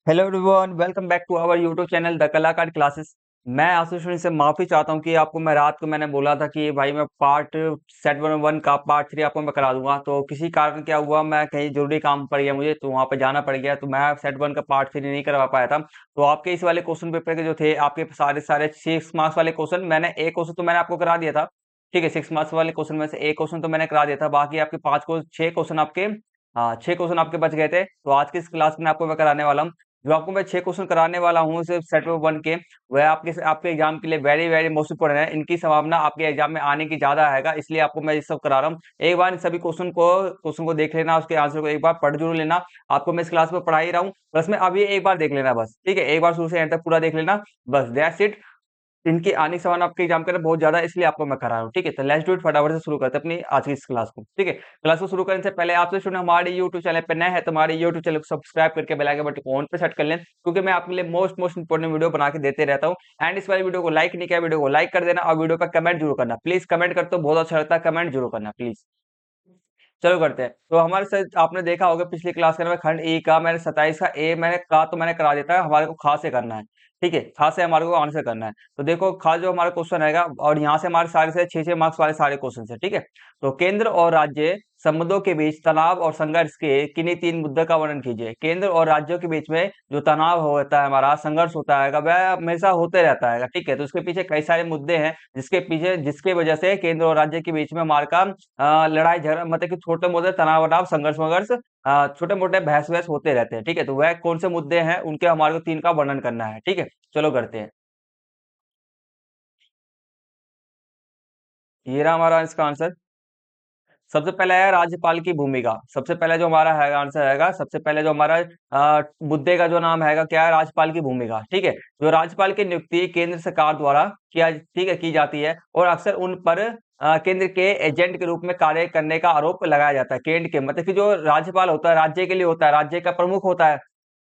Hello everyone, welcome back to our YouTube channel the Kalakar classes. मैं आशीष से माफी चाहता हूँ कि आपको मैं रात को मैंने बोला था कि भाई मैं पार्ट सेट वन वन का पार्ट थ्री आपको मैं करा दूंगा। तो किसी कारण क्या हुआ, मैं कहीं जरूरी काम पड़ गया मुझे, तो वहां पे जाना पड़ गया, तो मैं सेट वन का पार्ट थ्री नहीं करवा पाया था। तो आपके इस वाले क्वेश्चन पेपर के जो थे, आपके सारे सारे 6 मार्क्स वाले क्वेश्चन, मैंने एक क्वेश्चन तो मैंने आपको करा दिया था। ठीक है, 6 मार्क्स वाले क्वेश्चन में से एक क्वेश्चन तो मैंने करा दिया था, बाकी आपके 6 क्वेश्चन आपके, हाँ 6 क्वेश्चन आपके बच गए थे। तो आज की इस क्लास में आपको मैं कराने वाला हूँ, जो आपको मैं 6 क्वेश्चन कराने वाला हूँ सिर्फ सेट वन के। वह आपके आपके एग्जाम के लिए वेरी वेरी मोस्ट इंपोर्टेंट है। इनकी संभावना आपके एग्जाम में आने की ज्यादा है, इसलिए आपको मैं ये सब करा रहा हूँ। एक बार इन सभी क्वेश्चन को देख लेना, उसके आंसर को एक बार पढ़ जरूर लेना। आपको मैं इस क्लास में पढ़ा ही रहा हूँ, बस में अभी एक बार देख लेना बस, ठीक है, एक बार शुरू से एंड तक पूरा देख लेना, बस दैट्स इट। इनकी आने की संभावना आपके एग्जाम के अंदर बहुत ज्यादा है, इसलिए आपको मैं करा रहा हूँ। ठीक है, तो लेट्स डू इट, फटाफट से शुरू करते हैं अपनी आज की इस क्लास को। ठीक है, क्लास को शुरू करने से पहले आपसे स्टूडेंट हमारे यूट्यूब चैनल पर नए हैं तो हमारे यूट्यूब चैनल को सब्सक्राइब करके बेल आइकन बटन को ऑन पे सेट कर लें, क्योंकि मैं आपके लिए मोस्ट मोस्ट इंपोर्टेंट वीडियो बना के देते रहता हूँ। एंड इस वाली वीडियो को लाइक नहीं किया, वीडियो को लाइक कर देना और वीडियो पर कमेंट जरूर करना प्लीज। कमेंट करते हो बहुत अच्छा लगता है, कमेंट जरूर करना प्लीज। चलो करते हैं। तो हमारे साथ आपने देखा होगा पिछली क्लास के अंदर खंड ए का मैंने 27 का ए मैंने का तो मैंने करा देता है, हमारे को खा से करना है। ठीक है, खा से हमारे को आंसर करना है। तो देखो खा जो हमारा क्वेश्चन रहेगा, और यहाँ से हमारे सारे से 6 6 मार्क्स वाले सारे क्वेश्चन है। ठीक है, तो केंद्र और राज्य संबंधों के बीच तनाव और संघर्ष के किन्हीं 3 मुद्दों का वर्णन कीजिए। केंद्र और राज्यों के बीच में जो तनाव होता है, हमारा संघर्ष होता है, वह हमेशा होते रहता है। ठीक है, तो उसके पीछे कई सारे मुद्दे हैं, जिसके वजह से केंद्र और राज्य के बीच में हमारे का लड़ाई झगड़ा, मतलब कि छोटे मोटे तनाव वनाव संघर्ष वंघर्ष, छोटे मोटे बहस वहस होते रहते हैं। ठीक है, तो वह कौन से मुद्दे हैं, उनके हमारे को 3 का वर्णन करना है। ठीक है, चलो करते हैं। ये रहा हमारा इसका आंसर। सबसे पहला है राज्यपाल की भूमिका। सबसे पहले जो हमारा है आंसर रहेगा, सबसे पहले जो हमारा मुद्दे का जो नाम है क्या है, राज्यपाल की भूमिका। ठीक है, जो राज्यपाल की नियुक्ति केंद्र सरकार द्वारा किया, ठीक है, की जाती है, और अक्सर उन पर केंद्र के एजेंट के रूप में कार्य करने का आरोप लगाया जाता है। केंद्र के मतलब कि जो राज्यपाल होता है राज्य के लिए होता है, राज्य का प्रमुख होता है।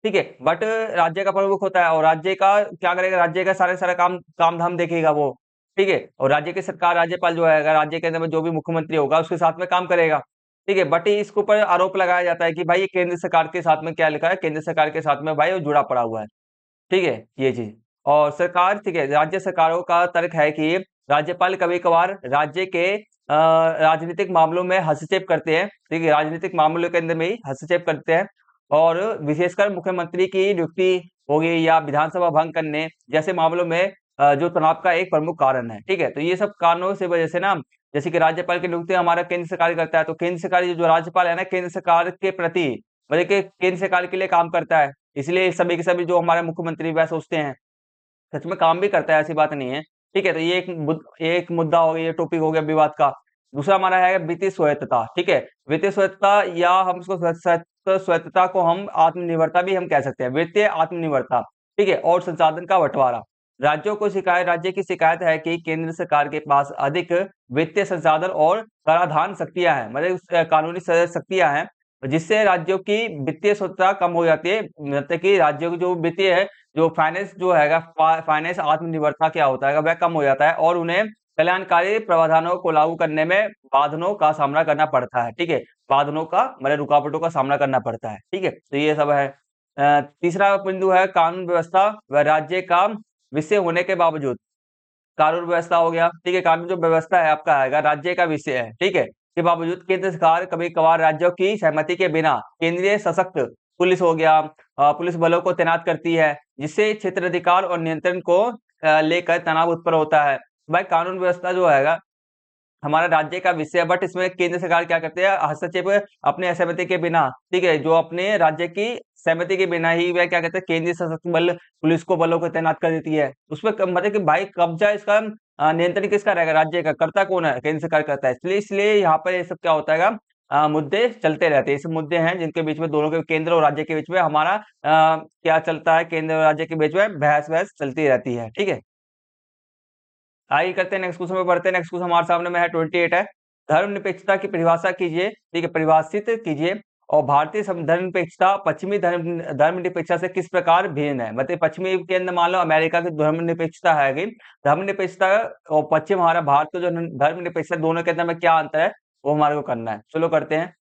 ठीक है, बट राज्य का प्रमुख होता है और राज्य का क्या करेगा, राज्य का सारे सारा काम धाम देखेगा वो। ठीक है, और राज्य की सरकार, राज्यपाल जो है राज्य के अंदर में जो भी मुख्यमंत्री होगा उसके साथ में काम करेगा। ठीक है, बट इसके ऊपर आरोप लगाया जाता है कि भाई ये केंद्र सरकार के साथ में क्या लिखा है, केंद्र सरकार के साथ में भाई वो जुड़ा पड़ा हुआ है। ठीक है, ये चीज। और सरकार, ठीक है, राज्य सरकारों का तर्क है कि राज्यपाल कभी कभार राज्य के राजनीतिक मामलों में हस्तक्षेप करते हैं। ठीक है, राजनीतिक मामलों के अंदर में ही हस्तक्षेप करते हैं, और विशेषकर मुख्यमंत्री की नियुक्ति होगी या विधानसभा भंग करने जैसे मामलों में जो तनाव का एक प्रमुख कारण है। ठीक है, तो ये सब कारणों से वजह से ना, जैसे कि राज्यपाल की नियुक्ति हमारा केंद्र सरकार करता है, तो केंद्र सरकार जो राज्यपाल है ना, केंद्र सरकार के प्रति, मतलब कि केंद्र सरकार के लिए काम करता है, इसलिए सभी के सभी जो हमारे मुख्यमंत्री वह सोचते हैं, सच में काम भी करता है, ऐसी बात नहीं है। ठीक है, तो ये एक मुद्दा हो गया, ये टॉपिक हो गया विवाद का। दूसरा हमारा है वित्तीय स्वायत्तता। ठीक है, वित्तीय स्वायत्तता, या हम इसको स्वायत्तता को हम आत्मनिर्भरता भी हम कह सकते हैं, वित्तीय आत्मनिर्भरता। ठीक है, और संसाधन का बंटवारा। राज्य की शिकायत है कि केंद्र सरकार के पास अधिक वित्तीय संसाधन और कराधान शक्तियां हैं, मतलब कानूनी शक्तियां हैं, जिससे राज्यों की वित्तीय स्वतंत्रता कम हो जाती है। मतलब कि राज्यों की जो वित्तीय है, जो फाइनेंस जो हैगा, फाइनेंस आत्मनिर्भरता क्या होता है वह कम हो जाता है, और उन्हें कल्याणकारी प्रावधानों को लागू करने में बाधनों का सामना करना पड़ता है। ठीक है, बाधनों का मतलब रुकावटों का सामना करना पड़ता है। ठीक है, तो ये सब है। तीसरा बिंदु है कानून व्यवस्था व राज्य का विषय होने के बावजूद। कानून व्यवस्था हो गया। ठीक है, कानून जो व्यवस्था है आपका आएगा राज्य का विषय है। ठीक है, के बावजूद केंद्र सरकार कभी कभार राज्यों की सहमति के बिना केंद्रीय सशक्त पुलिस हो गया, पुलिस बलों को तैनात करती है, जिससे क्षेत्राधिकार और नियंत्रण को लेकर तनाव उत्पन्न होता है। भाई कानून व्यवस्था जो है हमारा राज्य का विषय है, बट इसमें केंद्र सरकार क्या करते हैं, हस्तक्षेप अपने सहमति के बिना। ठीक है, जो अपने राज्य की सहमति के बिना ही वह क्या कहते हैं, केंद्रीय सशस्त्र बल पुलिस को बलों को तैनात कर देती है। उसमें मतलब कि भाई कब्जा इसका नियंत्रण किसका रहेगा, राज्य का। करता कौन है, केंद्र सरकार करता है। इसलिए यहाँ पर ये सब क्या होता है, मुद्दे चलते रहते हैं। ऐसे मुद्दे हैं जिनके बीच में दोनों के, केंद्र और राज्य के बीच में हमारा क्या चलता है, केंद्र और राज्य के बीच में बहस बहस चलती रहती है। ठीक है, आगे करते हैं, नेक्स्ट क्वेश्चन में बढ़ते हैं। नेक्स्ट क्वेश्चन हमारे सामने में है 28 है। धर्मनिरपेक्षता की परिभाषा कीजिए। ठीक है, परिभाषित कीजिए। और भारतीय धर्मनिरपेक्षता पश्चिमी धर्मनिरपेक्षता से किस प्रकार भिन्न है। मतलब पश्चिमी के अंदर मान लो अमेरिका की धर्मनिरपेक्षता है गई, धर्मनिरपेक्षता और पश्चिम हमारा भारत का जो धर्मनिरपेक्षता, दोनों के अंदर में क्या अंतर है वो हमारे को करना है। चलो करते हैं।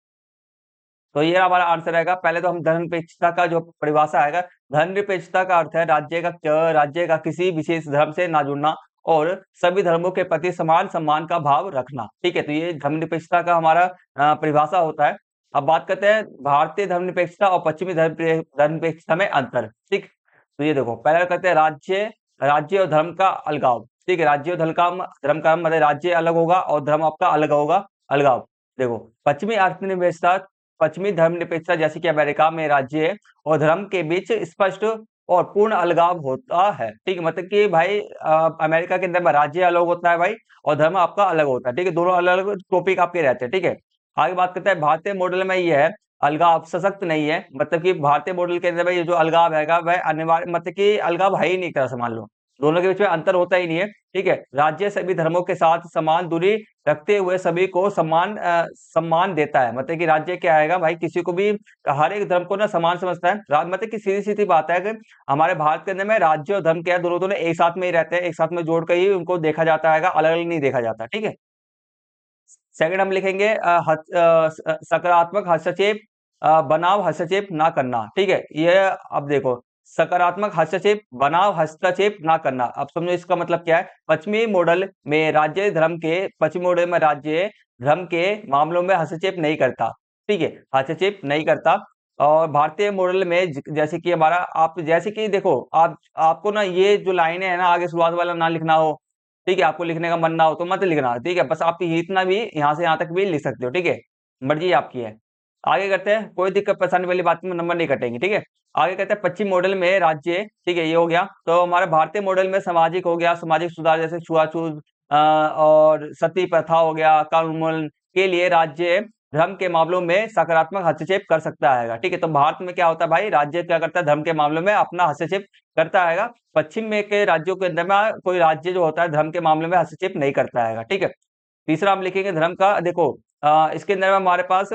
तो ये हमारा आंसर रहेगा। पहले तो हम धर्मनिरपेक्षता का जो परिभाषा आएगा, धर्मनिरपेक्षता का अर्थ है राज्य का किसी विशेष धर्म से ना जुड़ना और सभी धर्मों के प्रति समान सम्मान का भाव रखना। ठीक है, तो ये धर्मनिरपेक्षता का हमारा परिभाषा होता है। अब बात करते हैं भारतीय धर्मनिरपेक्षता और पश्चिमी धर्मनिरपेक्षता में अंतर। ठीक, तो ये देखो, पहला करते हैं राज्य और धर्म का अलगाव। ठीक है, राज्य और धर्म का मतलब राज्य अलग होगा और धर्म आपका अलग होगा, अलगाव। देखो, पश्चिमी धर्मनिरपेक्षता जैसे कि अमेरिका में राज्य और धर्म के बीच स्पष्ट और पूर्ण अलगाव होता है। ठीक है, मतलब कि भाई अमेरिका के अंदर में राज्य अलग होता है भाई, और धर्म आपका अलग होता है। ठीक है, दोनों अलग अलग टॉपिक आपके रहते हैं। ठीक है, आगे बात करते हैं भारतीय मॉडल में ये है, अलगाव सशक्त नहीं है। मतलब कि भारतीय मॉडल के अंदर में ये जो अलगाव है वह अनिवार्य, मतलब कि अलगाव है ही नहीं, एक तरह से मान लो दोनों के बीच में अंतर होता ही नहीं है। ठीक है, राज्य सभी धर्मों के साथ समान दूरी रखते हुए सभी को सम्मान देता है। मतलब कि राज्य क्या आएगा भाई, किसी को भी हर एक धर्म को ना समान समझता है। मतलब कि सीधी सीधी बात है कि हमारे भारत के अंदर में राज्य और धर्म क्या है, दोनों दोनों एक साथ में ही रहते हैं, एक साथ में जोड़ कर ही उनको देखा जाता है, अलग अलग नहीं देखा जाता। ठीक है, सेकंड हम लिखेंगे सकारात्मक हस्तक्षेप बनाव हस्तक्षेप ना करना। ठीक है, ये अब देखो, सकारात्मक हस्तक्षेप बनाव हस्तक्षेप ना करना, अब समझो इसका मतलब क्या है। पश्चिमी मॉडल में राज्य धर्म के मामलों में हस्तक्षेप नहीं करता। ठीक है, हस्तक्षेप नहीं करता। और भारतीय मॉडल में जैसे कि हमारा, आप जैसे कि देखो, आपको ना ये जो लाइनें है ना आगे शुरुआत वाला ना लिखना हो, ठीक है, आपको लिखने का मन ना हो तो मत लिखना। ठीक है, बस आप इतना भी यहाँ से यहाँ तक भी लिख सकते हो। ठीक है, मर्जी आपकी है। आगे करते हैं, कोई दिक्कत परेशानी वाली बात में नंबर नहीं कटेंगे। ठीक है, आगे कहते हैं पश्चिम मॉडल में राज्य। ठीक है, ये हो गया। तो हमारे भारतीय मॉडल में सामाजिक हो गया, सामाजिक सुधार जैसे छुआछूत और सती प्रथा हो गया, कानून उन्मूलन के लिए राज्य धर्म के मामलों में सकारात्मक हस्तक्षेप कर सकता है। ठीक है, तो भारत में क्या होता है भाई, राज्य क्या करता है, धर्म के मामलों में अपना हस्तक्षेप करता है। पश्चिम में के राज्यों के अंदर में कोई राज्य जो होता है धर्म के मामले में हस्तक्षेप नहीं करता है। ठीक है, तीसरा हम लिखेंगे धर्म का। देखो, इसके अंदर में हमारे पास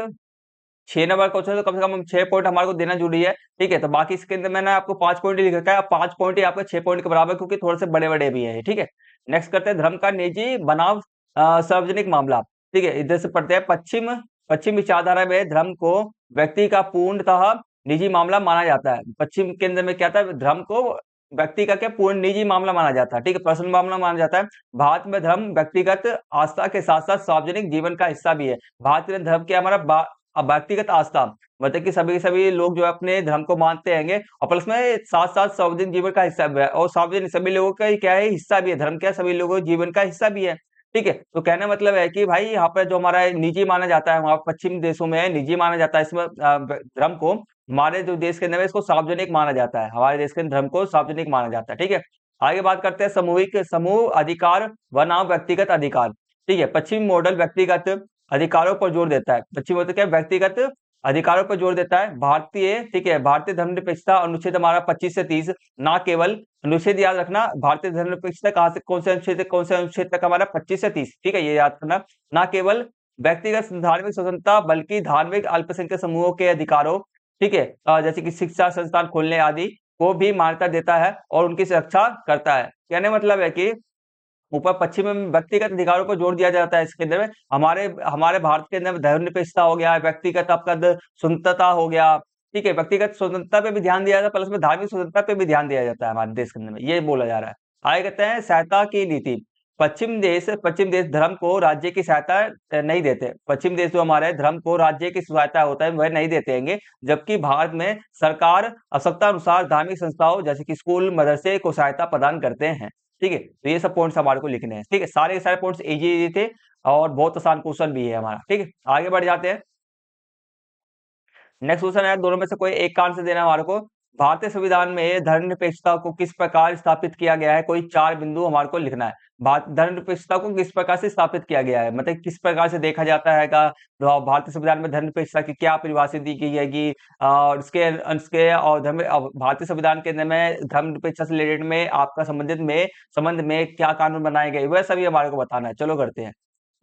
6 नंबर क्वेश्चन, तो कम से कम हम 6 पॉइंट हमारे को देना जरूरी है। ठीक है, तो बाकी इसके अंदर मैंने आपको 5 पॉइंट ही लिख रखा है, 5 पॉइंट ही आपके 6 पॉइंट के बराबर, क्योंकि थोड़े से बड़े बड़े भी है। ठीक है, नेक्स्ट करते हैं धर्म का निजी बनाव सार्वजनिक मामला। ठीक है, इधर से पढ़ते हैं, पश्चिम विचारधारा में धर्म को व्यक्ति का पूर्णतः निजी मामला माना जाता है। पश्चिम के अंदर में क्या था, धर्म को व्यक्ति का क्या पूर्ण निजी मामला माना जाता है। ठीक है, पर्सनल मामला माना जाता है। भारत में धर्म व्यक्तिगत आस्था के साथ साथ सार्वजनिक जीवन का हिस्सा भी है। भारत में धर्म क्या हमारा व्यक्तिगत आस्था, मतलब कि सभी लोग जो है अपने धर्म को मानते हैंगे, और प्लस में साथ साथ सार्वजनिक जीवन का हिस्सा भी है, और सार्वजनिक सभी लोगों का ही क्या है, हिस्सा भी है। धर्म क्या सभी लोगों के जीवन का हिस्सा भी है। ठीक है, तो कहने मतलब है कि भाई यहाँ पर जो हमारा निजी माना जाता है, वहां पश्चिम देशों में निजी माना जाता है इसमें धर्म को। हमारे जो देश के अंदर है इसको सार्वजनिक माना जाता है, हमारे देश के धर्म को सार्वजनिक माना जाता है। ठीक है, आगे बात करते हैं समूह अधिकार बनाम व्यक्तिगत अधिकार। ठीक है, पश्चिमी मॉडल व्यक्तिगत अधिकारों पर जोर देता है। पश्चिमी मॉडल क्या है, व्यक्तिगत अधिकारों पर जोर देता है। ठीक है, भारतीय धर्मनिरपेक्षता अनुच्छेद हमारा 25 से 30, ना केवल अनुच्छेद याद रखना, भारतीय धर्मनिरपेक्षता कहाँ से कौन से अनुच्छेद तक हमारा 25 से 30। ठीक है, ये याद करना, ना केवल व्यक्तिगत धार्मिक स्वतंत्रता बल्कि धार्मिक अल्पसंख्यक समूहों के अधिकारों, ठीक है, जैसे कि शिक्षा संस्थान खोलने आदि को भी मान्यता देता है और उनकी सुरक्षा करता है। कहने मतलब है कि ऊपर पश्चिम में व्यक्तिगत अधिकारों पर जोर दिया जाता है, इसके अंदर में हमारे हमारे भारत के अंदर धर्मनिरपेक्षता हो गया, व्यक्तिगत आपका स्वतंत्रता हो गया। ठीक है, व्यक्तिगत स्वतंत्रता पे भी ध्यान दिया जाता है, प्लस में धार्मिक स्वतंत्रता पे भी ध्यान दिया जाता है हमारे देश के अंदर में, ये बोला जा रहा है। आगे कहते हैं सहायता की नीति। पश्चिम देश धर्म को राज्य की सहायता नहीं देते। पश्चिम देश जो हमारे धर्म को राज्य की सहायता होता है वह नहीं देते हैं, जबकि भारत में सरकार आवश्यकता अनुसार धार्मिक संस्थाओं जैसे कि स्कूल मदरसे को सहायता प्रदान करते हैं। ठीक है, तो ये सब पॉइंट्स हमारे को लिखने हैं। ठीक है, सारे के सारे पॉइंट्स इजी इजी थे और बहुत आसान क्वेश्चन भी है हमारा। ठीक है, आगे बढ़ जाते हैं। नेक्स्ट क्वेश्चन है, दोनों में से कोई एक का आंसर देना है हमारे को। भारतीय संविधान में धर्मनिरपेक्षता को किस प्रकार स्थापित किया गया है, कोई 4 बिंदु हमारे को लिखना है। धर्मनिरपेक्षता को किस प्रकार से स्थापित किया गया है, मतलब किस प्रकार से देखा जाता है का भारतीय संविधान में धर्मनिरपेक्षता की क्या परिभाषित दी गई है, और उसके और भारतीय संविधान के अंदर में धर्मनिरपेक्षता से रिलेटेड में आपका संबंध में क्या कानून बनाए गए, वह सभी हमारे को बताना है। चलो करते हैं।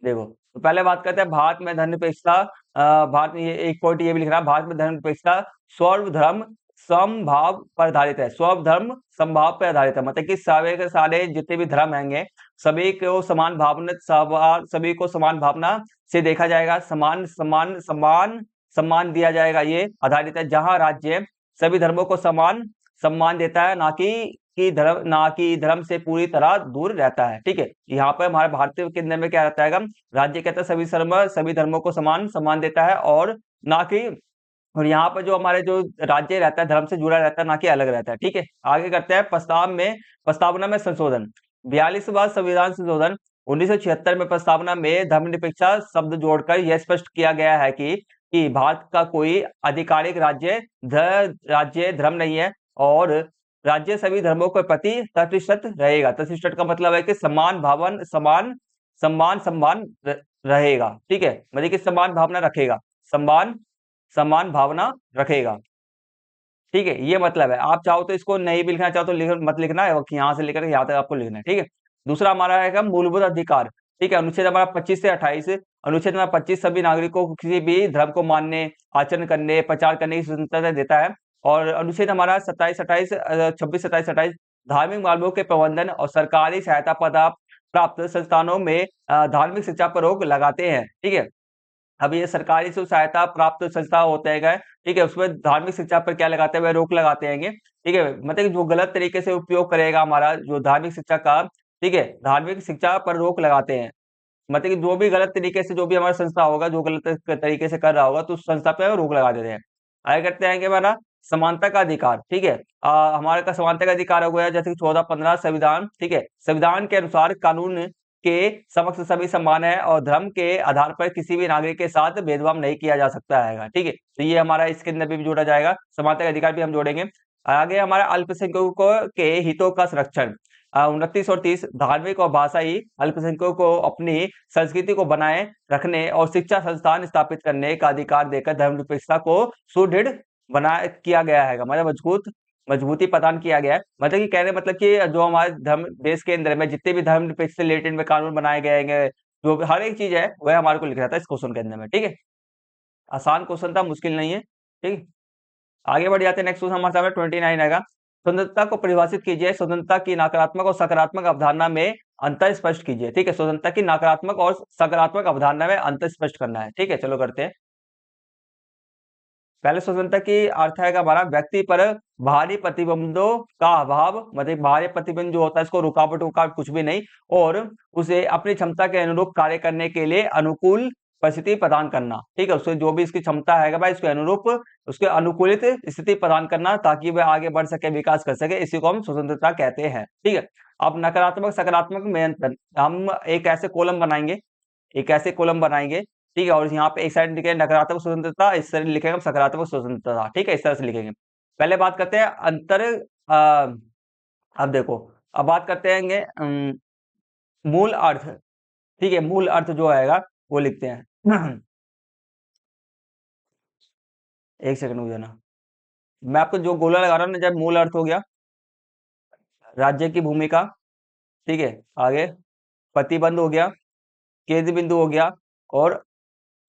देखो, तो पहले बात करते हैं भारत में धर्मनिरपेक्षता। भारत में ये एक पॉइंट ये भी लिखना है, भारत में धर्मनिरपेक्षता सर्वधर्म समभाव पर आधारित है। सर्वधर्म समभाव पर आधारित है, मतलब कि सारे के सारे जितने भी धर्म होंगे सभी को समान भावना से देखा जाएगा, समान समान समान सम्मान दिया जाएगा, ये आधारित है। जहां राज्य सभी धर्मों को समान सम्मान देता है, ना कि धर्म से पूरी तरह दूर रहता है। ठीक है, यहाँ पर हमारे भारतीय के अंदर में क्या रहता है, राज्य कहता है सभी धर्मों को समान सम्मान देता है, और ना कि और यहाँ पर जो हमारे जो राज्य रहता है धर्म से जुड़ा रहता है, ना कि अलग रहता है। ठीक है, आगे करते हैं प्रस्तावना में संशोधन। 42वां संविधान संशोधन 1976 में प्रस्तावना में धर्मनिरपेक्षता शब्द जोड़कर यह स्पष्ट किया गया है कि भारत का कोई आधिकारिक राज्य धर्म नहीं है, और राज्य सभी धर्मों के प्रति प्रतिष्ठित रहेगा। प्रतिष्ठित का मतलब है कि सम्मान रहेगा। ठीक है, मतलब कि समान भावना रखेगा, सम्मान समान भावना रखेगा। ठीक है, ये मतलब है। आप चाहो तो इसको नहीं भी लिखना, चाहो तो मत लिखना है, यहाँ से लेकर यहाँ तक आपको लिखना है। ठीक है, दूसरा हमारा है मूलभूत अधिकार। ठीक है, अनुच्छेद हमारा 25 से 28। अनुच्छेद हमारा 25 सभी नागरिकों को किसी भी धर्म को मानने, आचरण करने, प्रचार करने की स्वतंत्रता देता है। और अनुच्छेद हमारा 26 27 धार्मिक मार्गों के प्रबंधन और सरकारी सहायता प्राप्त संस्थानों में धार्मिक शिक्षा पर रोक लगाते हैं। ठीक है, अब ये सरकारी से सहायता प्राप्त संस्था होते हैं, ठीक है, उसमें धार्मिक शिक्षा पर क्या लगाते हैं, वह रोक लगाते हैं। ठीक है, मतलब कि जो गलत तरीके से उपयोग करेगा हमारा जो धार्मिक शिक्षा का, ठीक है, धार्मिक शिक्षा पर रोक लगाते हैं। मतलब कि जो भी गलत तरीके से जो भी हमारा संस्था होगा, जो गलत तरीके से कर रहा होगा, तो उस संस्था पे रोक लगा देते हैं। आगे करते हैं कि हमारा समानता का अधिकार। ठीक है, हमारे का समानता का अधिकार हो गया जैसे कि 14-15 संविधान। ठीक है, संविधान के अनुसार कानून के समक्ष सभी समान है, और धर्म के आधार पर किसी भी नागरिक के साथ भेदभाव नहीं किया जा सकता है। ठीक है, तो ये हमारा इसके अंदर भी जोड़ा जाएगा, समानता का अधिकार भी हम जोड़ेंगे। आगे हमारा अल्पसंख्यकों के हितों का संरक्षण। 29 और 30 धार्मिक और भाषाई अल्पसंख्यकों को अपनी संस्कृति को बनाए रखने और शिक्षा संस्थान स्थापित करने का अधिकार देकर धर्मनिरपेक्षता को सुदृढ़ बना किया गया है, मतलब मजबूती प्रदान किया गया है। मतलब कि कहने मतलब कि जो हमारे धर्म देश के अंदर में जितने भी धर्मनिरपेक्ष से रिलेटेड में कानून बनाए गए हैं, जो हर एक चीज है वह हमारे को लिख रहा था इस क्वेश्चन के अंदर में। ठीक है, आसान क्वेश्चन था, मुश्किल नहीं है। ठीक है, आगे बढ़ जाते हैं। नेक्स्ट क्वेश्चन हमारे सामने 29 आएगा। स्वतंत्रता को परिभाषित कीजिए। स्वतंत्रता की नकारात्मक और सकारात्मक अवधारणा में अंतर स्पष्ट कीजिए। ठीक है, स्वतंत्रता की नकारात्मक और सकारात्मक अवधारणा में अंतर स्पष्ट करना है। ठीक है, चलो करते हैं। पहले स्वतंत्रता की अर्थ है हमारा व्यक्ति पर बाहरी प्रतिबंधों का अभाव, मतलब बाहरी प्रतिबंध जो होता है इसको रुकावट कुछ भी नहीं, और उसे अपनी क्षमता के अनुरूप कार्य करने के लिए अनुकूल परिस्थिति प्रदान करना। ठीक है, उससे जो भी इसकी क्षमता है भाई उसके अनुरूप उसके अनुकूलित स्थिति प्रदान करना, ताकि वह आगे बढ़ सके, विकास कर सके, इसी को हम स्वतंत्रता कहते हैं। ठीक है, अब नकारात्मक सकारात्मक में अंतर। हम एक ऐसे कॉलम बनाएंगे, ठीक है, और यहाँ पे एक साइड लिखेंगे नकारात्मक स्वतंत्रता, इस साइड लिखेंगे हम सकारात्मक स्वतंत्रता। ठीक है, इस तरह से लिखेंगे। पहले बात करते हैं अंतर। अब देखो, अब बात करते हैं मूल अर्थ। ठीक है, मूल अर्थ जो आएगा वो लिखते हैं। एक सेकंड मुझे ना, मैं आपको जो गोला लगा रहा हूँ ना, जब मूल अर्थ हो गया राज्य की भूमिका। ठीक है, आगे प्रतिबंध हो गया, केंद्र बिंदु हो गया, और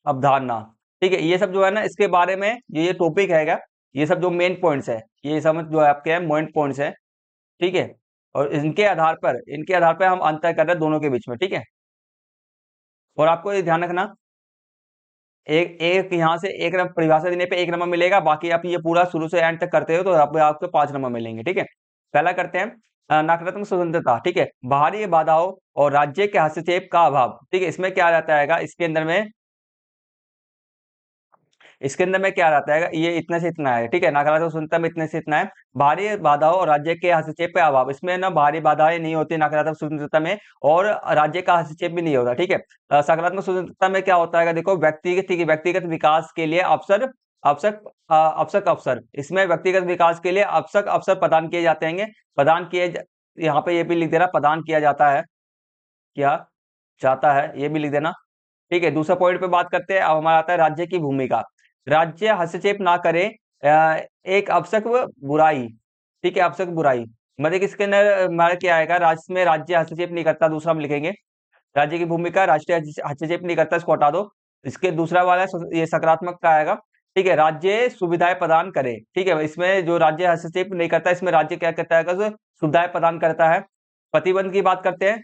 अवधारणा। ठीक है, ये सब जो है ना इसके बारे में ये टॉपिक हैगा, ये सब जो मेन पॉइंट्स है, ये समझ जो है आपके मेन पॉइंट्स है। ठीक है, और इनके आधार पर हम अंतर कर रहे हैं दोनों के बीच में। ठीक है, और आपको ये ध्यान रखना, एक एक यहाँ से एक नंबर परिभाषा देने पे 1 नंबर मिलेगा, बाकी आप ये पूरा शुरू से एंड तक करते हो तो आपको 5 नंबर मिलेंगे। ठीक है, पहला करते हैं नकारात्मक स्वतंत्रता। ठीक है, बाहरी बाधाओं और राज्य के हस्तक्षेप का अभाव। ठीक है, इसमें क्या रहता है, इसके अंदर में क्या रहता है, ये इतने से इतना है। ठीक है, नकारात्मक स्वतंत्रता में इतने से इतना है। बाहरी बाधाओं और राज्य के हस्तक्षेप का अभाव, इसमें ना बाहरी बाधाएं नहीं होती नकारात्मक स्वतंत्रता में, और राज्य का हस्तक्षेप भी नहीं होता। ठीक है, सकारात्मक स्वतंत्रता में क्या होता है, देखो व्यक्तिगत विकास के लिए अवसर, इसमें व्यक्तिगत विकास के लिए अवसर प्रदान किए जाते हैं। यहाँ पे ये भी लिख देना, प्रदान किया जाता है, क्या जाता है, ये भी लिख देना। ठीक है, दूसरा पॉइंट पे बात करते हैं। अब हमारा आता है राज्य की भूमिका। राज्य हस्तक्षेप ना करे, एक आवश्यक बुराई। ठीक है, आवश्यक बुराई मतलब कि इसके अंदर हमारा क्या आएगा, राज्य में राज्य हस्तक्षेप नहीं करता, दूसरा हम लिखेंगे राज्य की भूमिका, राष्ट्रीय हस्तक्षेप नहीं करता, इसको हटा दो। इसके दूसरा वाला ये सकारात्मक का आएगा। ठीक है, राज्य सुविधाएं प्रदान करे। ठीक है, इसमें जो राज्य हस्तक्षेप नहीं करता, इसमें राज्य क्या करता है, सुविधाएं प्रदान करता है। प्रतिबंध की बात करते हैं,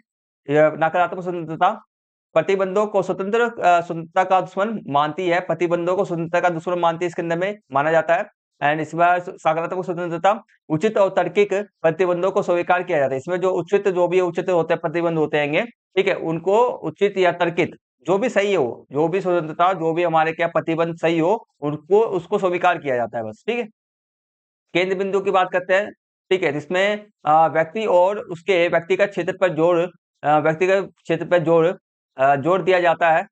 नकारात्मक स्वतंत्रता। प्रतिबंधों को स्वतंत्रता का दुश्मन मानती है, प्रतिबंधों को स्वतंत्रता का दुश्मन मानती है, इसके अंदर में माना जाता है। एंड इस बार सकारात्मक स्वतंत्रता, उचित और तार्किक प्रतिबंधों को स्वीकार किया जाता है। इसमें जो उचित, जो भी उचित होते हैं प्रतिबंध होते हैं, ठीक है, उनको उचित या तर्कित जो भी सही हो, जो भी स्वतंत्रता, जो भी हमारे क्या प्रतिबंध सही हो, उनको उसको स्वीकार किया जाता है बस, ठीक है। केंद्र बिंदु की बात करते हैं, ठीक है, जिसमें व्यक्ति और उसके व्यक्तिगत क्षेत्र पर जोर, व्यक्तिगत क्षेत्र पर जोर दिया जाता है,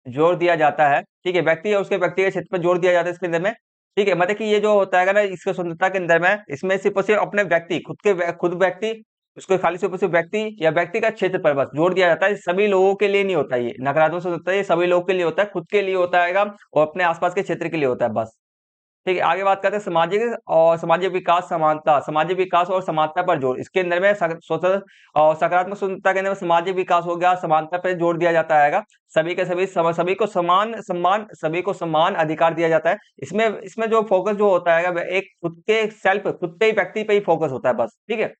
जोर दिया जाता है, ठीक है, व्यक्ति और उसके व्यक्तिगत क्षेत्र पर जोर दिया जाता है इसके अंदर में, ठीक है, मतलब कि ये जो होता है ना इसके स्वतंत्रता के अंदर में, इसमें सिर्फ और सिर्फ अपने व्यक्ति खुद व्यक्ति, उसको खाली सिर्फ और सिर्फ व्यक्ति या व्यक्तिगत क्षेत्र पर बस जोर दिया जाता है, सभी लोगों के लिए नहीं होता। ये नकारात्मक स्वतंत्रता ये सभी लोगों के लिए होता है, खुद के लिए होता है और अपने आसपास के क्षेत्र के लिए होता है बस, ठीक है। आगे बात करते हैं सामाजिक विकास समानता, सामाजिक विकास और समानता पर जोर। इसके अंदर में और सकारात्मक स्वतंत्रता के अंदर में सामाजिक विकास हो गया, समानता पर जोर दिया जाता है, सभी के सभी सभी को समान सम्मान, सभी को समान अधिकार दिया जाता है। इसमें इसमें जो फोकस जो होता है वह एक खुद पे ही व्यक्ति पे ही फोकस होता है बस, ठीक है।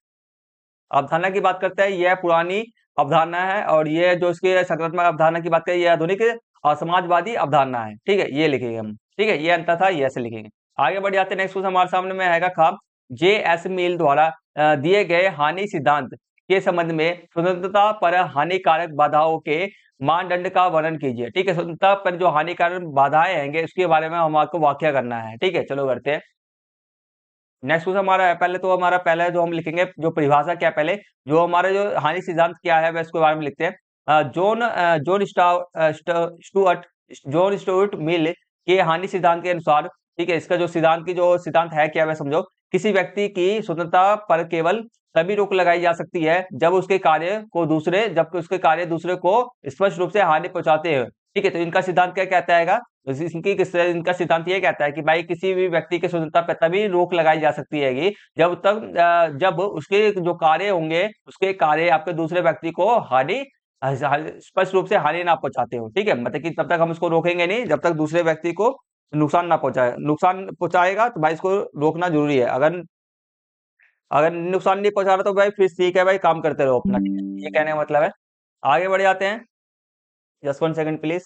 अवधारणा की बात करते हैं, यह पुरानी अवधारणा है और ये जो इसकी सकारात्मक अवधारणा की बात करें, ये आधुनिक और समाजवादी अवधारणा है, ठीक है, ये लिखेंगे हम, ठीक है, ये अंतर था, ये ऐसे लिखेंगे। आगे बढ़ जाते हैं, नेक्स्ट क्वेश्चन हमारे सामने में आएगा खाप जे एस मिल द्वारा दिए गए हानि सिद्धांत के संबंध में स्वतंत्रता पर हानिकारक बाधाओं के मानदंड का वर्णन कीजिए, ठीक है। स्वतंत्रता पर जो हानिकारक बाधाएं आएंगे उसके बारे में हम आपको व्याख्या करना है, ठीक है, चलो करते हैं। नेक्स्ट क्वेश्चन हमारा है, पहले तो हमारा पहले जो हम लिखेंगे जो परिभाषा क्या है, पहले जो हमारा जो हानि सिद्धांत क्या है वह इसके बारे में लिखते हैं। जॉन स्टुअर्ट मिल के हानि सिद्धांत के अनुसार, ठीक है, इसका जो सिद्धांत है क्या वह समझो। किसी व्यक्ति की स्वतंत्रता पर केवल तभी रोक लगाई जा सकती है जब उसके कार्य दूसरे को स्पष्ट रूप से हानि पहुंचाते हैं, ठीक है। तो इनका सिद्धांत क्या कहता है, इनका सिद्धांत ये कहता है कि भाई किसी भी व्यक्ति की स्वतंत्रता पर तभी रोक लगाई जा सकती है जब उसके जो कार्य होंगे, उसके कार्य आपके दूसरे व्यक्ति को स्पष्ट रूप से हानि ना पहुंचाते हो, ठीक है। मतलब कि तब तक हम इसको रोकेंगे नहीं जब तक दूसरे व्यक्ति को नुकसान ना पहुंचाए, नुकसान पहुंचाएगा तो भाई इसको रोकना जरूरी है। अगर अगर नुकसान नहीं पहुंचा रहा तो भाई फिर ठीक है भाई, काम करते रहो अपना, ठीक है? ये कहने का मतलब है। आगे बढ़ जाते हैं, जस्ट 1 सेकंड प्लीज,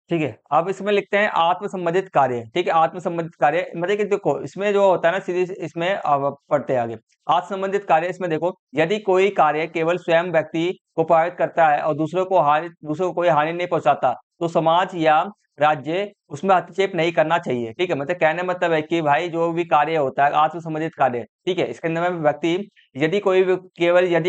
ठीक है। अब इसमें लिखते हैं आत्मसंबंधित कार्य, ठीक है, आत्मसंबंधित कार्य मतलब कि देखो इसमें जो होता है ना, सीधे इसमें अब पढ़ते हैं आगे। आत्मसंबंधित कार्य, इसमें देखो यदि कोई कार्य केवल स्वयं व्यक्ति को प्रभावित करता है और दूसरों को कोई हानि नहीं पहुंचाता तो समाज या राज्य उसमें हस्तक्षेप नहीं करना चाहिए, ठीक है। मतलब कहने का मतलब है कि भाई जो भी कार्य होता है आत्मसंबंधित कार्य, ठीक है, इसके अंदर में व्यक्ति यदि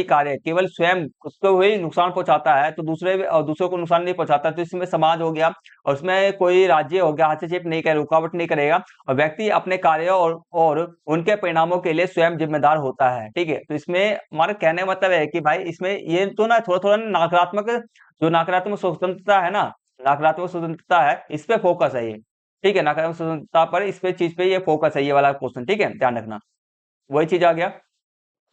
कार्य केवल स्वयं उसको ही नुकसान पहुंचाता है तो दूसरों को नुकसान नहीं पहुंचाता तो इसमें समाज हो गया और उसमें कोई राज्य हो गया हस्तक्षेप नहीं करे, रुकावट नहीं करेगा और व्यक्ति अपने कार्यों और उनके परिणामों के लिए स्वयं जिम्मेदार होता है, ठीक है। तो इसमें हमारा कहने का मतलब है कि भाई इसमें ये तो ना थोड़ा थोड़ा नकारात्मक स्वतंत्रता है ना, नकारात्मक स्वतंत्रता है, इस पे फोकस है ये, ठीक है, नकारात्मक स्वतंत्रता पर इस पे चीज पे ये फोकस है, ये वाला क्वेश्चन, ठीक है, ध्यान रखना। वही चीज आ गया, तो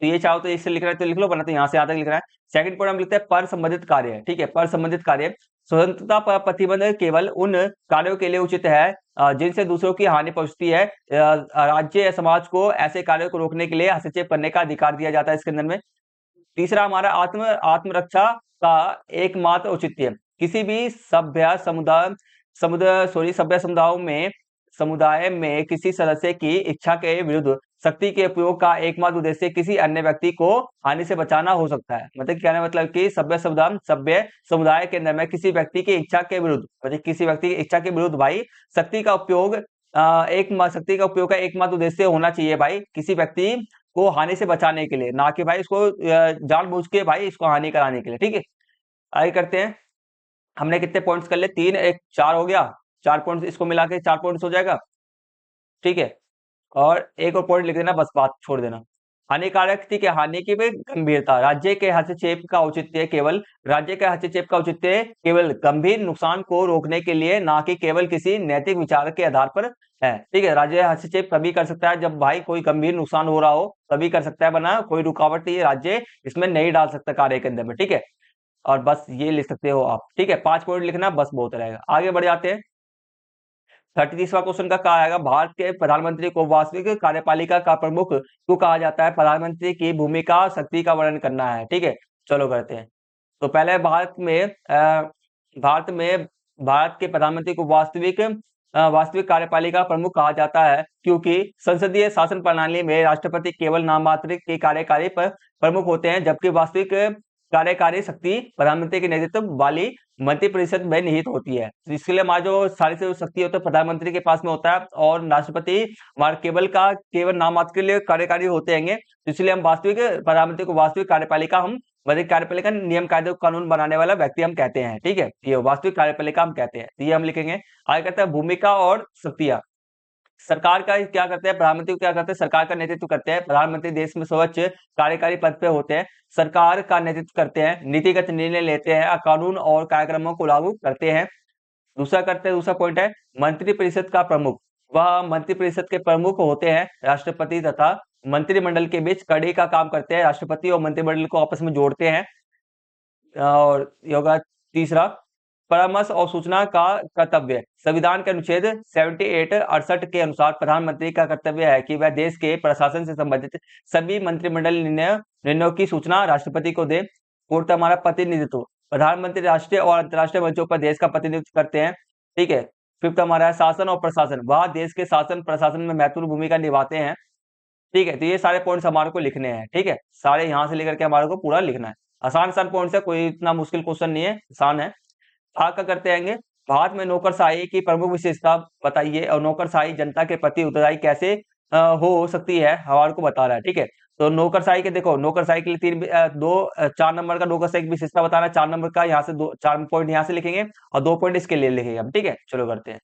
ये चाहो तो इससे लिख रहे हैं तो लिख लो, वरना तो यहाँ से यहाँ तक लिख रहा है। सेकंड पॉइंट हम लिखते हैं पर संबंधित कार्य, ठीक है, पर संबंधित कार्य, स्वतंत्रता पर प्रतिबंध केवल उन कार्यों के लिए उचित है जिनसे दूसरों की हानि पहुंचती है। राज्य या समाज को ऐसे कार्यों को रोकने के लिए हस्तक्षेप करने का अधिकार दिया जाता है इसके अंदर में। तीसरा हमारा आत्मरक्षा का एकमात्र औचित्य, किसी भी समुदाय में किसी सदस्य की इच्छा के विरुद्ध शक्ति के उपयोग का एकमात्र उद्देश्य किसी अन्य व्यक्ति को हानि से बचाना हो सकता है। मतलब कहने का मतलब कि सभ्य समुदाय के अंदर में किसी व्यक्ति की इच्छा के विरुद्ध, मतलब किसी व्यक्ति की इच्छा के विरुद्ध भाई शक्ति का उपयोग शक्ति का उपयोग का एकमात्र उद्देश्य होना चाहिए भाई किसी व्यक्ति को हानि से बचाने के लिए, ना कि भाई इसको जानबूझ के भाई इसको हानि कराने के लिए, ठीक है। आगे करते हैं, हमने कितने पॉइंट्स कर ले, 3 1 4 हो गया, 4 पॉइंट्स इसको मिला के 4 पॉइंट्स हो जाएगा, ठीक है। और एक और पॉइंट लिख देना, बस बात छोड़ देना। हानिकारक, ठीक है, हानि की भी गंभीरता, राज्य के हस्तक्षेप का औचित्य केवल गंभीर नुकसान को रोकने के लिए, ना कि केवल किसी नैतिक विचार के आधार पर है, ठीक है। राज्य हस्तक्षेप तभी कर सकता है जब भाई कोई गंभीर नुकसान हो रहा हो, तभी कर सकता है, वरना कोई रुकावट ये राज्य इसमें नहीं डाल सकता कार्य के अंदर में, ठीक है। और बस ये लिख सकते हो आप, ठीक है, 5 पॉइंट लिखना बस बहुत रहेगा। आगे बढ़ जाते हैं, 33वां क्वेश्चन का कहा आएगा, भारत के प्रधानमंत्री को वास्तविक कार्यपालिका का प्रमुख क्यों कहा जाता है, प्रधानमंत्री की भूमिका शक्ति का वर्णन करना है, ठीक है। चलो करते हैं। तो पहले भारत के प्रधानमंत्री को वास्तविक कार्यपालिका प्रमुख कहा जाता है, क्योंकि संसदीय शासन प्रणाली में राष्ट्रपति केवल नाम मात्र के कार्यकारी प्रमुख होते हैं, जबकि वास्तविक कार्यकारी शक्ति प्रधानमंत्री के नेतृत्व वाली मंत्रिपरिषद में निहित होती है। तो इसके लिए हमारा जो सारी से शक्ति होता है प्रधानमंत्री के पास में होता है, और राष्ट्रपति हमारे केवल नाम मात्र के लिए कार्यकारी होते हैं। तो इसलिए हम वास्तविक प्रधानमंत्री को वास्तविक कार्यपालिका वास्तविक कार्यपालिका नियम कायदे कानून बनाने वाला व्यक्ति हम कहते हैं। ठीक है, ये वास्तविक कार्यपालिका हम कहते हैं, तो ये हम लिखेंगे। आगे कहते हैं भूमिका और शक्तियां। सरकार का क्या करते हैं, प्रधानमंत्री क्या करते हैं, सरकार का नेतृत्व करते हैं। प्रधानमंत्री देश में सर्वोच्च कार्यकारी पद पे होते हैं, सरकार का नेतृत्व करते हैं, नीतिगत निर्णय लेते हैं, कानून और कार्यक्रमों को लागू करते हैं। दूसरा पॉइंट है मंत्रिपरिषद का प्रमुख। वह मंत्रिपरिषद के प्रमुख होते हैं, राष्ट्रपति तथा मंत्रिमंडल के बीच कड़ी का काम करते हैं, राष्ट्रपति और मंत्रिमंडल को आपस में जोड़ते हैं। और योगा तीसरा, परामर्श और सूचना का कर्तव्य। संविधान के अनुच्छेद 68 के अनुसार प्रधानमंत्री का कर्तव्य है कि वह देश के प्रशासन से संबंधित सभी मंत्रिमंडल निर्णयों की सूचना राष्ट्रपति को दे। फोर्थ हमारा प्रतिनिधित्व। प्रधानमंत्री राष्ट्रीय और अंतर्राष्ट्रीय मंचों पर देश का प्रतिनिधित्व करते हैं। ठीक है। फिफ्थ हमारा है शासन और प्रशासन। वह देश के शासन प्रशासन में महत्वपूर्ण भूमिका निभाते हैं। ठीक है, तो ये सारे पॉइंट्स हमारे को लिखने हैं। ठीक है, सारे यहाँ से लेकर के हमारे को पूरा लिखना है। आसान पॉइंट्स है, कोई इतना मुश्किल क्वेश्चन नहीं है, आसान है। का करते आएंगे। भारत में नौकरशाही की प्रमुख विशेषता बताइए, और नौकरशाही जनता के प्रति उत्तरदायी कैसे हो सकती है, हमारे को बता रहा है। ठीक है, तो नौकरशाही के देखो, नौकरशाही के लिए 4 नंबर का नौकरशाही की विशेषता बताना, 4 नंबर का यहाँ से 4 पॉइंट यहाँ से लिखेंगे और 2 पॉइंट इसके लिए लिखेंगे हम। ठीक है, चलो करते हैं।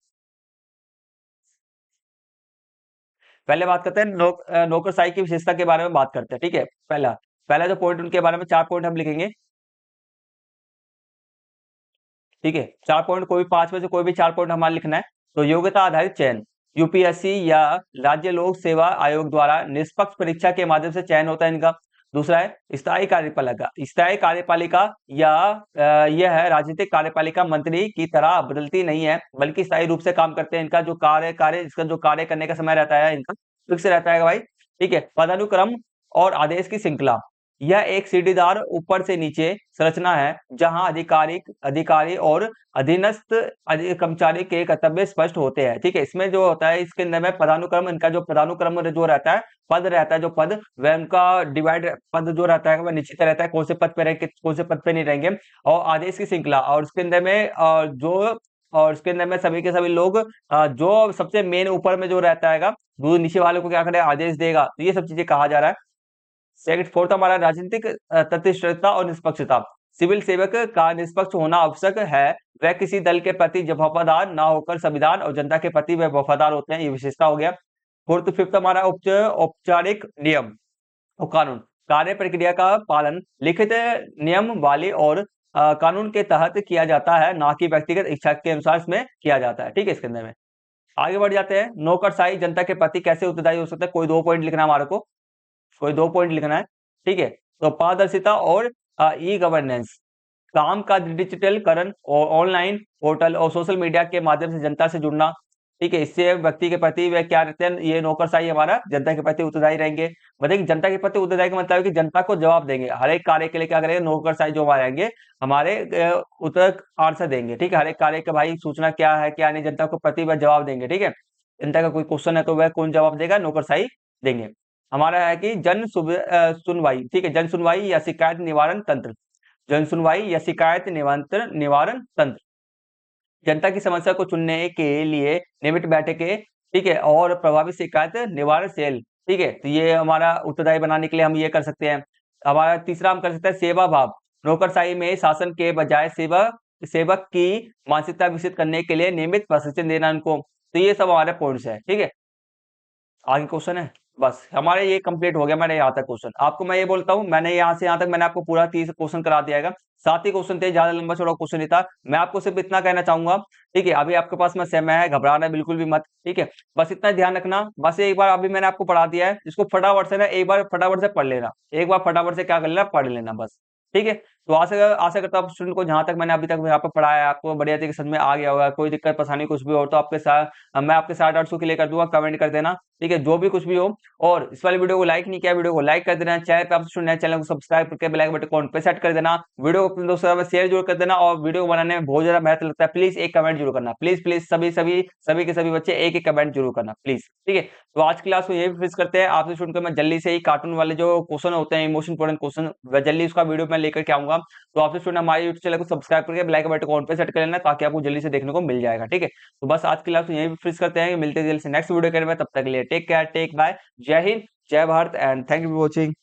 पहले बात करते हैं नौकरशाही की विशेषता के बारे में बात करते हैं। ठीक है, पहला जो पॉइंट उनके बारे में 4 पॉइंट हम लिखेंगे। ठीक है, 4 पॉइंट, कोई 5 में से कोई भी 4 पॉइंट हमारा लिखना है। तो योग्यता आधारित चयन, यूपीएससी या राज्य लोक सेवा आयोग द्वारा निष्पक्ष परीक्षा के माध्यम से चयन होता है इनका। दूसरा है स्थायी कार्यपालिका या यह है राजनीतिक कार्यपालिका मंत्री की तरह बदलती नहीं है, बल्कि स्थायी रूप से काम करते हैं। इनका जो इसका जो कार्य करने का समय रहता है इनका फिक्स रहता है भाई। ठीक है, पदानुक्रम और आदेश की श्रृंखला। यह एक सीढ़ीदार ऊपर से नीचे संरचना है, जहां अधिकारी और अधीनस्थ कर्मचारी के कर्तव्य स्पष्ट होते हैं। ठीक है, इसमें जो होता है इसके अंदर में पदानुक्रम, इनका जो पदानुक्रम जो रहता है, पद रहता है, जो पद वह उनका डिवाइड पद जो रहता है वह निश्चित रहता है, कौन से पद पे रहेंगे कौन से पद पे नहीं रहेंगे। और आदेश की श्रृंखला, और उसके अंदर में सभी के सभी लोग जो सबसे मेन ऊपर में जो रहता है वो नीचे वाले को क्या करे, आदेश देगा। तो ये सब चीजें कहा जा रहा है। फोर्थ हमारा राजनीतिक तटस्थता और निष्पक्षता। सिविल सेवक का निष्पक्ष होना आवश्यक है, वह किसी दल के प्रति वफादार ना होकर संविधान और जनता के प्रति वह वफादार होते हैं, ये विशेषता हो गया। फिफ्थ हमारा औपचारिक नियम और कानून। कार्य प्रक्रिया का पालन लिखित नियम वाले और कानून के तहत किया जाता है, ना कि व्यक्तिगत इच्छा के अनुसार इसमें किया जाता है। ठीक है, इसके अंदर में आगे बढ़ जाते हैं। नौकरशाही जनता के प्रति कैसे उत्तरदायी हो सकता है, कोई 2 पॉइंट लिखना है हमारे को, कोई 2 पॉइंट लिखना है। ठीक है, तो पारदर्शिता और ई गवर्नेंस, काम का डिजिटलीकरण और ऑनलाइन पोर्टल और सोशल मीडिया के माध्यम से जनता से जुड़ना। ठीक है, इससे व्यक्ति के प्रति वे क्या रहते हैं, ये नौकरशाही हमारा जनता के प्रति उत्तरदायी रहेंगे। मतलब जनता के प्रति उत्तरदायी का मतलब है कि जनता को जवाब देंगे, हर एक कार्य के लिए क्या करेंगे, नौकरशाही जो हमारे आएंगे हमारे उत्तर आंसर देंगे। ठीक है, हर एक कार्य का भाई सूचना क्या है क्या नहीं, जनता को प्रति वह जवाब देंगे। ठीक है, जनता का कोई क्वेश्चन है तो वह कौन जवाब देगा, नौकरशाही देंगे। हमारा है कि सुनवाई। ठीक है, जन सुनवाई या शिकायत निवारण तंत्र। जन सुनवाई या शिकायत निवारण तंत्र, जनता की समस्या को चुनने के लिए नियमित बैठकें। ठीक है, और प्रभावी शिकायत निवारण सेल। ठीक है, तो ये हमारा उत्तरदायी बनाने के लिए हम ये कर सकते हैं। हमारा तीसरा हम कर सकते हैं सेवा भाव। नौकरशाही में शासन के बजाय सेवक की मानसिकता विकसित करने के लिए नियमित प्रशिक्षण देना उनको। तो ये सब हमारे पॉइंट्स है। ठीक है, आगे क्वेश्चन है, बस हमारे ये कंप्लीट हो गया। मैंने यहाँ तक क्वेश्चन आपको मैं ये बोलता हूँ, मैंने यहाँ से यहाँ तक मैंने आपको पूरा 30 क्वेश्चन करा दिया है। 7 ही क्वेश्चन थे, ज्यादा लंबा चौड़ा क्वेश्चन नहीं था। मैं आपको सिर्फ इतना कहना चाहूंगा, ठीक है, अभी आपके पास में समय है, घबराना बिल्कुल भी मत। ठीक है, बस इतना ध्यान रखना, बस एक बार अभी मैंने आपको पढ़ा दिया है, इसको फटाफट से ना एक बार फटाफट से पढ़ लेना, एक बार फटाफट से क्या कर लेना, पढ़ लेना बस। ठीक है, तो आशा करता हूँ स्टूडेंट को, जहां तक मैंने अभी तक यहाँ पर पढ़ाया है आपको बढ़िया तरीके से समझ में आ गया होगा। कोई दिक्कत परेशानी कुछ भी हो तो आपके साथ मैं आपके साथ डाउट्स को क्लियर कर दूंगा, कमेंट कर देना, ठीक है, जो भी कुछ भी हो। और इस वाली वीडियो को लाइक नहीं किया, वीडियो को लाइक कर देना, चैनल पे आप नए चैनल को सब्सक्राइब करके बेल आइकन बटन को ऑन पे सेट कर देना, वीडियो को अपने दोस्तों में शेयर जरूर कर देना, और वीडियो को बनाने में बहुत ज्यादा मेहनत लगता है, प्लीज एक कमेंट जरूर करना, प्लीज प्लीज सभी सभी सभी के सभी बच्चे एक एक कमेंट जरूर करना प्लीज, ठीक है। तो आज की क्लास को यही फिनिश करते हैं, आपसे सुनकर मैं जल्दी से ही कार्टून वाले जो क्वेश्चन होते हैं, इमोशन इंपोर्टेंट क्वेश्चन, जल्दी उसका वीडियो मैं लेकर के आऊंगा। तो आपसे सुनना, हमारे यूट्यूब चैनल को सब्सक्राइब करके बेल आइकन बटन को ऑन पे सेट कर लेना, ताकि आपको जल्दी से देखने को मिल जाएगा, ठीक है। तो बस आज की क्लास को यही फिनिश करते हैं, मिलते हैं जल्दी से नेक्स्ट वीडियो के में, तब तक के लिए टेक केयर, टेक बाय, जय हिंद, जय Bharat and thank you for watching.